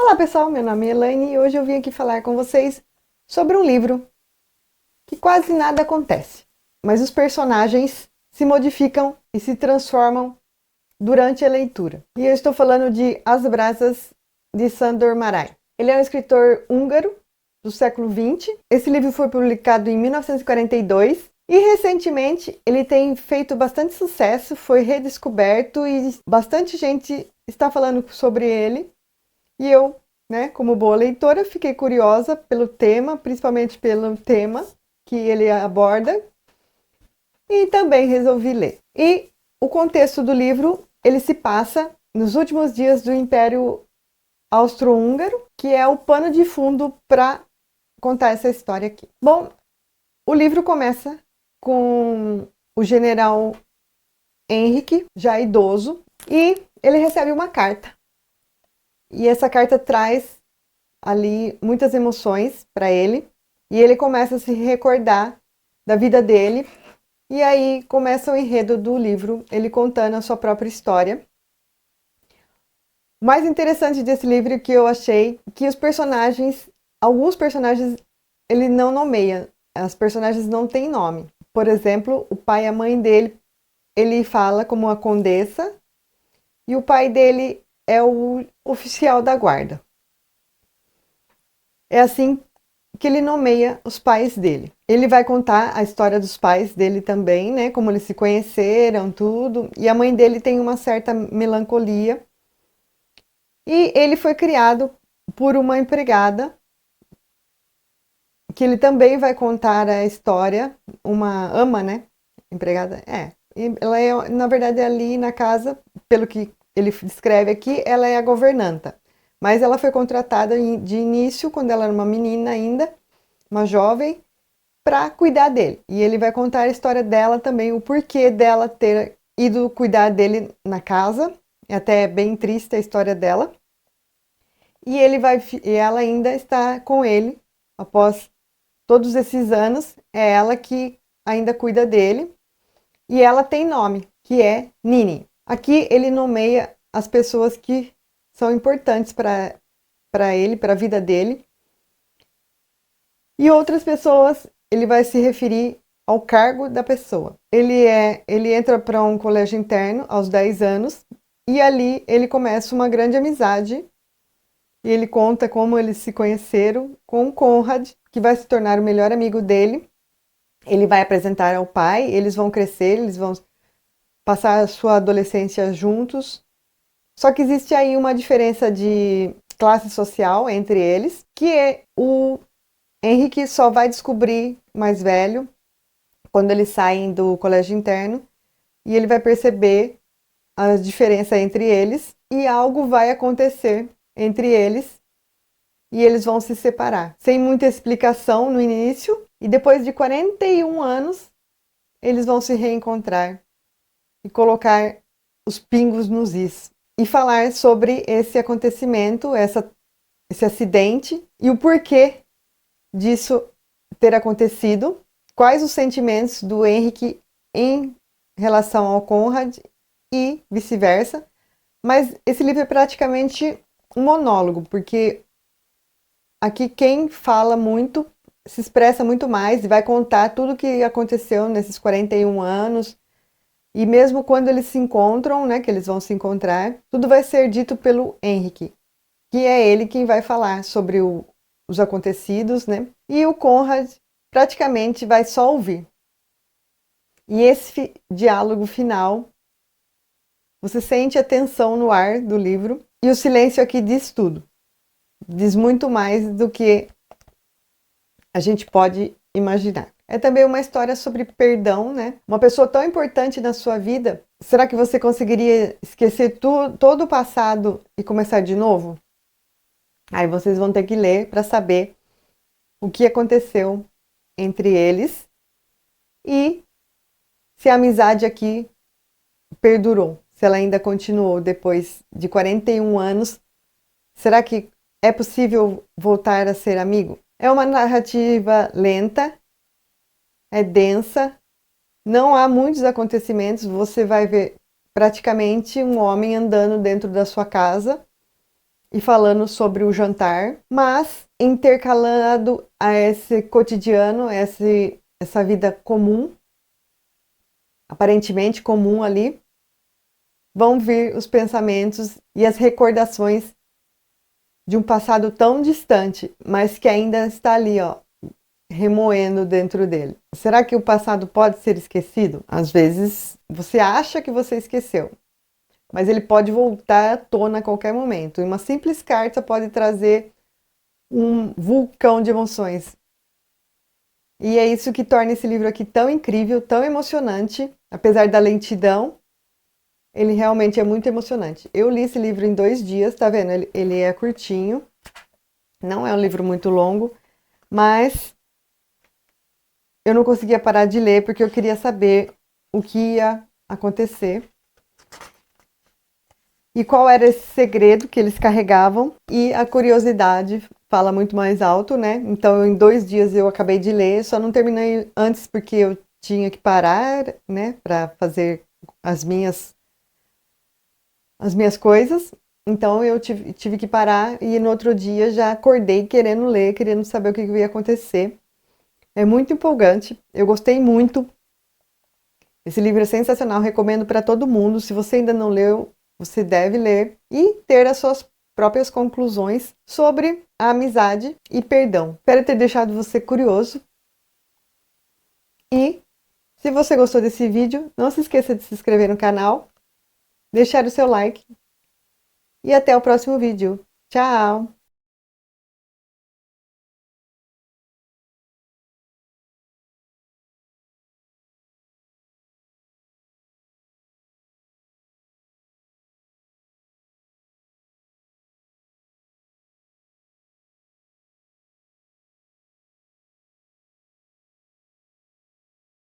Olá pessoal, meu nome é Elaine e hoje eu vim aqui falar com vocês sobre um livro que quase nada acontece, mas os personagens se modificam e se transformam durante a leitura. E eu estou falando de As Brasas de Sándor Márai. Ele é um escritor húngaro do século XX. Esse livro foi publicado em 1942 e recentemente ele tem feito bastante sucesso, foi redescoberto e bastante gente está falando sobre ele. E eu, como boa leitora, fiquei curiosa pelo tema, principalmente pelo tema que ele aborda, e também resolvi ler. E o contexto do livro, ele se passa nos últimos dias do Império Austro-Húngaro, que é o pano de fundo para contar essa história aqui. Bom, o livro começa com o general Henrique, já idoso, e ele recebe uma carta. E essa carta traz ali muitas emoções para ele, e ele começa a se recordar da vida dele, e aí começa o enredo do livro, ele contando a sua própria história. O mais interessante desse livro é que eu achei que os personagens, alguns personagens, ele não nomeia, as personagens não têm nome. Por exemplo, o pai e a mãe dele, ele fala como a condessa, e o pai dele é o oficial da guarda. É assim que ele nomeia os pais dele. Ele vai contar a história dos pais dele também, né? Como eles se conheceram, tudo. E a mãe dele tem uma certa melancolia. E ele foi criado por uma empregada, que ele também vai contar a história, uma ama, né? Empregada, é. Ela é, na verdade, ali na casa, pelo que ele descreve aqui, ela é a governanta. Mas ela foi contratada de início, quando ela era uma menina ainda, uma jovem, para cuidar dele. E ele vai contar a história dela também, o porquê dela ter ido cuidar dele na casa. É até bem triste a história dela. E ela ainda está com ele após todos esses anos. É ela que ainda cuida dele. E ela tem nome, que é Nini. Aqui ele nomeia as pessoas que são importantes para ele, para a vida dele. E outras pessoas, ele vai se referir ao cargo da pessoa. Ele entra para um colégio interno aos 10 anos e ali ele começa uma grande amizade. E ele conta como eles se conheceram com o Conrad, que vai se tornar o melhor amigo dele. Ele vai apresentar ao pai, eles vão crescer, eles vão passar a sua adolescência juntos. Só que existe aí uma diferença de classe social entre eles, que é o Henrique só vai descobrir mais velho, quando eles saem do colégio interno, e ele vai perceber a diferença entre eles, e algo vai acontecer entre eles, e eles vão se separar. Sem muita explicação no início, e depois de 41 anos, eles vão se reencontrar e colocar os pingos nos is. E falar sobre esse acontecimento, esse acidente, e o porquê disso ter acontecido, quais os sentimentos do Henrique em relação ao Conrad e vice-versa. Mas esse livro é praticamente um monólogo, porque aqui quem fala muito se expressa muito mais e vai contar tudo o que aconteceu nesses 41 anos. E mesmo quando eles se encontram, né, que eles vão se encontrar, tudo vai ser dito pelo Henrique, que é ele quem vai falar sobre os acontecidos, né? E o Conrad praticamente vai só ouvir. E esse diálogo final, você sente a tensão no ar do livro, e o silêncio aqui diz tudo. Diz muito mais do que a gente pode imaginar. É também uma história sobre perdão, né? Uma pessoa tão importante na sua vida, será que você conseguiria esquecer todo o passado e começar de novo? Aí vocês vão ter que ler para saber o que aconteceu entre eles e se a amizade aqui perdurou, se ela ainda continuou depois de 41 anos. Será que é possível voltar a ser amigo? É uma narrativa lenta, é densa, não há muitos acontecimentos, você vai ver praticamente um homem andando dentro da sua casa e falando sobre o jantar, mas intercalado a esse cotidiano, essa vida comum, aparentemente comum ali, vão vir os pensamentos e as recordações de um passado tão distante, mas que ainda está ali, ó, remoendo dentro dele. Será que o passado pode ser esquecido? Às vezes você acha que você esqueceu, mas ele pode voltar à tona a qualquer momento. E uma simples carta pode trazer um vulcão de emoções. E é isso que torna esse livro aqui tão incrível, tão emocionante, apesar da lentidão. Ele realmente é muito emocionante. Eu li esse livro em 2 dias, tá vendo? Ele é curtinho, não é um livro muito longo, mas eu não conseguia parar de ler porque eu queria saber o que ia acontecer e qual era esse segredo que eles carregavam. E a curiosidade fala muito mais alto, né? Então, em 2 dias eu acabei de ler, só não terminei antes porque eu tinha que parar, né, para fazer as minhas coisas. Então eu tive que parar e no outro dia já acordei querendo ler, querendo saber o que ia acontecer. É muito empolgante, eu gostei muito. Esse livro é sensacional, recomendo para todo mundo. Se você ainda não leu, você deve ler e ter as suas próprias conclusões sobre a amizade e perdão. Espero ter deixado você curioso. E se você gostou desse vídeo, não se esqueça de se inscrever no canal, deixar o seu like e até o próximo vídeo. Tchau!